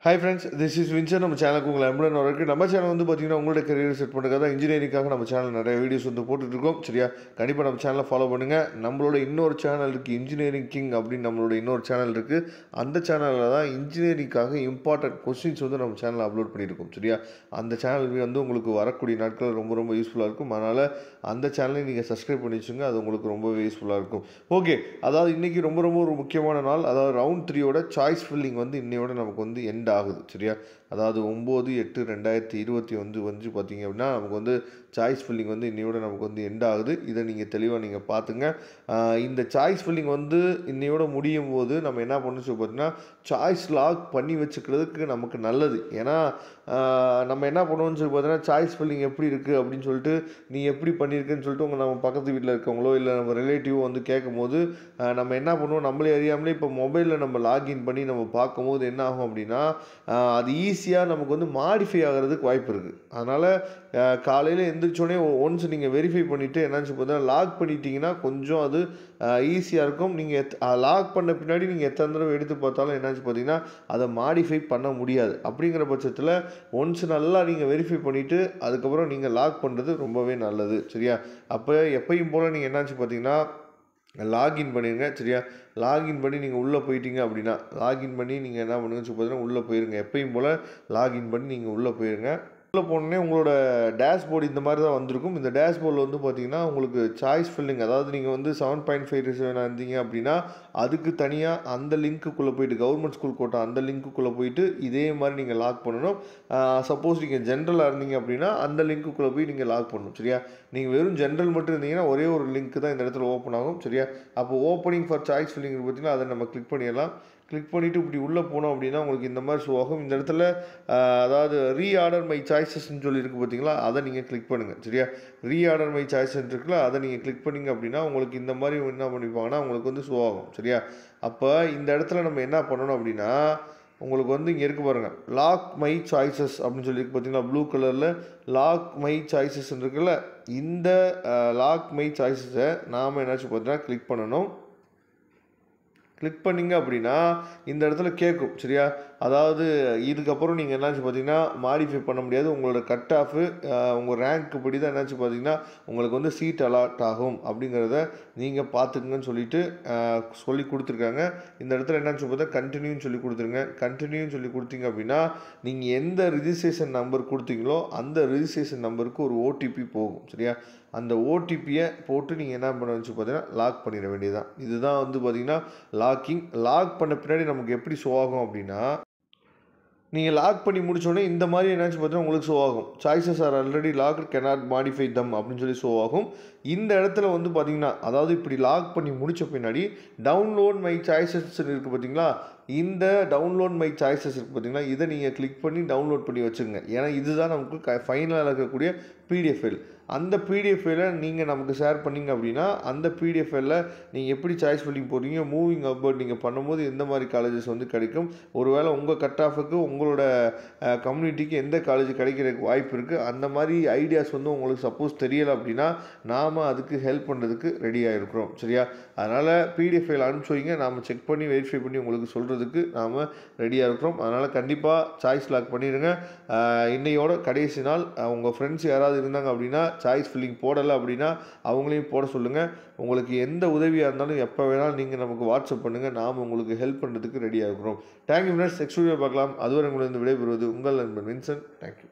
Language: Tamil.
Hi friends, this is Vincent. நம்ம சேனலுக்கு உங்களை அன்புடன் வரவேற்கிறேன். நம்ம சேனல் வந்து பார்த்தீங்கன்னா உங்களோட கரியர் செட் பண்ணுறதுக்காக தான் இன்ஜினியரிங்காக நம்ம சேனல் நிறைய வீடியோஸ் வந்து போட்டுட்ருக்கோம். சரியா, கண்டிப்பாக நம்ம சேனலை ஃபாலோ பண்ணுங்கள். நம்மளோட இன்னொரு சேனல் இருக்குது, இன்ஜினியரிங் கிங் அப்படின்னு நம்மளோட இன்னொரு சேனல் இருக்குது. அந்த சேனலில் தான் இன்ஜினியரிங்காக இம்பார்ட்டன்ட் கொஸ்டின்ஸ் வந்து நம்ம சேனலில் அப்லோட் பண்ணியிருக்கோம். சரியா, அந்த சேனல் வந்து உங்களுக்கு வரக்கூடிய நாட்கள் ரொம்ப ரொம்ப யூஸ்ஃபுல்லாக இருக்கும். அதனால் அந்த சேனலையும் நீங்கள் சப்ஸ்கிரைப் பண்ணி வச்சுங்க, அது உங்களுக்கு ரொம்பவே யூஸ்ஃபுல்லாக இருக்கும். ஓகே, அதாவது இன்றைக்கி ரொம்ப ரொம்ப ஒரு முக்கியமான நாள். அதாவது ரவுண்ட் 3யோட சாய்ஸ் ஃபில்லிங் வந்து இன்னையோட நமக்கு வந்து எண்ட் ஆகுது. சரியா, அதாவது 9/8/2021 வந்து பார்த்தீங்க அப்படின்னா நமக்கு வந்து சாய்ஸ் ஃபில்லிங் வந்து இன்னையோட நமக்கு வந்து எண்ட் ஆகுது. இதை நீங்கள் தெளிவாக நீங்கள் பார்த்துங்க. இந்த சாய்ஸ் ஃபில்லிங் வந்து இன்னையோட முடியும் போது நம்ம என்ன பண்ணணும் சொல்லி பார்த்தீங்கன்னா, சாய்ஸ் லாக் பண்ணி வச்சுக்கிறதுக்கு நமக்கு நல்லது. ஏன்னா நம்ம என்ன பண்ணுவோம்னு சொல்லி பார்த்தீங்கன்னா, சாய்ஸ் ஃபில்லிங் எப்படி இருக்குது அப்படின்னு சொல்லிட்டு நீ எப்படி பண்ணியிருக்குன்னு சொல்லிட்டு நம்ம பக்கத்து வீட்டில் இருக்கவங்களோ இல்லை நம்ம ரிலேட்டிவோ வந்து கேட்கும்போது நம்ம என்ன பண்ணுவோம், நம்மளே அறியாமலே இப்போ மொபைலில் நம்ம லாகின் பண்ணி நம்ம பார்க்கும்போது என்ன ஆகும் அப்படின்னா, அது ஈஸியாக நமக்கு வந்து மாடிஃபை ஆகிறதுக்கு வாய்ப்பு இருக்குது. அதனால் காலையில் எழுந்திரிச்சோடனே ஒன்ஸ் நீங்கள் வெரிஃபை பண்ணிவிட்டு என்னாச்சு பார்த்தீங்கன்னா லாக் பண்ணிட்டீங்கன்னா கொஞ்சம் அது ஈஸியாக இருக்கும். நீங்கள் லாக் பண்ண பின்னாடி நீங்கள் எத்தனை தடவை எடுத்து பார்த்தாலும் என்னாச்சு பார்த்தீங்கன்னா அதை மாடிஃபை பண்ண முடியாது. அப்படிங்கிற பட்சத்தில் ஒன்ஸ் நல்லா நீங்கள் வெரிஃபை பண்ணிவிட்டு அதுக்கப்புறம் நீங்கள் லாக் பண்ணுறது ரொம்பவே நல்லது. சரியா, அப்போ எப்பயும் போல் நீங்கள் என்னாச்சு பார்த்தீங்கன்னா லாகின் பண்ணிடுங்க. சரியா, லாகின் பண்ணி நீங்கள் உள்ளே போயிட்டீங்க அப்படின்னா லாகின் பண்ணி நீங்கள் என்ன பண்ணுங்கன்னு சொல்லி பார்த்தீங்கன்னா உள்ளே போயிருங்க. எப்பயும் போல் லாகின் பண்ணி நீங்கள் உள்ளே போயிருங்க. உள்ளே போனோடனே உங்களோட டேஷ்போர்டு இந்த மாதிரி தான் வந்திருக்கும். இந்த டேஷ்போர்டில் வந்து பார்த்தீங்கன்னா உங்களுக்கு சாய்ஸ் ஃபில்லிங், அதாவது நீங்கள் வந்து 7.5 இருந்தீங்க அப்படின்னா அதுக்கு தனியாக அந்த லிங்க்குள்ளே போயிட்டு கவர்மெண்ட் ஸ்கூல் கோட்டா அந்த லிங்க்குள்ளே போயிட்டு இதே மாதிரி நீங்கள் லாக் பண்ணணும். சப்போஸ் நீங்கள் ஜென்ரலாக இருந்தீங்க அப்படின்னா அந்த லிங்க்குள்ளே போய் நீங்கள் லாக் பண்ணணும். சரியா, நீங்கள் வெறும் ஜென்ரல் மட்டும் இருந்தீங்கன்னா ஒரே ஒரு லிங்க் தான் இந்த இடத்துல ஓப்பன் ஆகும். சரியா, அப்போ ஓப்பனிங் ஃபார் சாய்ஸ் ஃபில்லிங் பார்த்தீங்கன்னா அதை நம்ம கிளிக் பண்ணிடலாம். கிளிக் பண்ணிவிட்டு இப்படி உள்ளே போனோம் அப்படின்னா உங்களுக்கு இந்த மாதிரி ஷோ ஆகும். இந்த இடத்துல அதாவது ரீஆர்டர் மை சாய்ஸஸ்ன்னு சொல்லியிருக்கு பார்த்தீங்களா, அதை நீங்கள் கிளிக் பண்ணுங்கள். சரியா, ரீஆர்டர் மை சாய்ஸஸ் இருக்குல்ல, அதை நீங்கள் கிளிக் பண்ணிங்க அப்படின்னா உங்களுக்கு இந்த மாதிரி என்ன பண்ணிப்பாங்கன்னா உங்களுக்கு வந்து ஷோ ஆகும். சரியா, அப்போ இந்த இடத்துல நம்ம என்ன பண்ணணும் அப்படின்னா உங்களுக்கு வந்து இங்கே இருக்குது பாருங்கள், லாக் மை சாய்ஸஸ் அப்படின்னு சொல்லியிருக்கு பார்த்தீங்களா, ப்ளூ கலரில் லாக் மை சாய்ஸஸ் இருக்குல்ல, இந்த லாக் மை சாய்ஸஸை நாம் என்னாச்சு பார்த்தீங்கன்னா கிளிக் பண்ணணும். கிளிக் பண்ணிங்க அப்படின்னா இந்த இடத்துல கேட்கும். சரியா, அதாவது இதுக்கப்புறம் நீங்கள் என்னாச்சு பார்த்தீங்கன்னா மாடிஃபை பண்ண முடியாது. உங்களோட கட் ஆஃபு உங்கள் ரேங்க்கு படி தான் என்னாச்சு பார்த்தீங்கன்னா உங்களுக்கு வந்து சீட் அலாட் ஆகும். அப்படிங்கிறத நீங்கள் பார்த்துக்குங்கன்னு சொல்லிட்டு சொல்லி கொடுத்துருக்காங்க. இந்த இடத்துல என்னாச்சு பார்த்தா கண்டினியூன்னு சொல்லி கொடுத்துருங்க. கண்டினியூன்னு சொல்லி கொடுத்தீங்க அப்படின்னா நீங்கள் எந்த ரிஜிஸ்ட்ரேஷன் நம்பர் கொடுத்தீங்களோ அந்த ரிஜிஸ்ட்ரேஷன் நம்பருக்கு ஒரு ஓடிபி போகும். சரியா, அந்த ஓடிபியை போட்டு நீங்கள் என்ன பண்ண வச்சு பார்த்தீங்கன்னா லாக் பண்ணிட வேண்டியதுதான். இதுதான் வந்து பார்த்தீங்கன்னா லாக்கிங். லாக் பண்ண பின்னாடி நமக்கு எப்படி ஷோ ஆகும் அப்படின்னா, நீங்கள் லாக் பண்ணி முடிச்சோடனே இந்த மாதிரி என்னாச்சு பார்த்தீங்கன்னா உங்களுக்கு ஷோ ஆகும், choices are already locked cannot modify them அப்படின்னு சொல்லி ஷோ ஆகும். இந்த இடத்துல வந்து பார்த்தீங்கன்னா அதாவது இப்படி லாக் பண்ணி முடித்த பின்னாடி டவுன்லோட் மை சாய்ஸஸ் இருக்குது பார்த்தீங்களா, இந்த டவுன்லோட் மை சாய்ஸஸ் இருக்குது பார்த்தீங்களா, இதை நீங்கள் கிளிக் பண்ணி டவுன்லோட் பண்ணி வச்சுருங்க. ஏன்னா இதுதான் நமக்கு ஃபைனலாக இருக்கக்கூடிய பிடிஎஃப் ஃபைல். அந்த பிடிஎஃப் ஃபைலை நீங்கள் நமக்கு ஷேர் பண்ணிங்க அப்படின்னா அந்த பிடிஎஃப் ஃபைலில் நீங்கள் எப்படி சாய்ஸ் ஃபில்லிங் போடுறீங்க, மூவிங் அப்வர்ட் நீங்கள் பண்ணும்போது எந்த மாதிரி காலேஜஸ் வந்து கிடைக்கும், ஒருவேளை உங்கள் கட் ஆஃபுக்கு உங்களோட கம்யூனிட்டிக்கு எந்த காலேஜ் கிடைக்கிறதுக்கு வாய்ப்பு இருக்குது, அந்த மாதிரி ஐடியாஸ் வந்து உங்களுக்கு சப்போஸ் தெரியலை அப்படின்னா நாம் அதுக்கு ஹெல்ப் பண்ணுறதுக்கு ரெடியாக இருக்கிறோம். சரியா, அதனால் பிடிஎஃப் ஃபைல் அனுப்பிச்சு வைங்க, நாம் செக் பண்ணி வெரிஃபை பண்ணி உங்களுக்கு சொல்கிறதுக்கு நாம் ரெடியாக இருக்கிறோம். அதனால் கண்டிப்பாக சாய்ஸ் லாக் பண்ணிடுங்க. இன்னையோட கடைசி நாள். உங்கள் ஃப்ரெண்ட்ஸ் யாராவது இருந்தாங்க அப்படின்னா சாய்ஸ் ஃபில்லிங் போடலை அப்படின்னா அவங்களையும் போட சொல்லுங்கள். உங்களுக்கு எந்த உதவியாக இருந்தாலும் எப்போ வேணாலும் நீங்கள் நமக்கு வாட்ஸ்அப் பண்ணுங்கள், நாம் உங்களுக்கு ஹெல்ப் பண்ணுறதுக்கு ரெடியாக இருக்கிறோம். தேங்க்யூ ஃப்ரெண்ட்ஸ், நெக்ஸ்ட் வீடியோ பார்க்கலாம். அதுவரை உங்களிடம் விடைபெறுவது உங்கள் நண்பன் வின்சென்ட். தேங்க்யூ.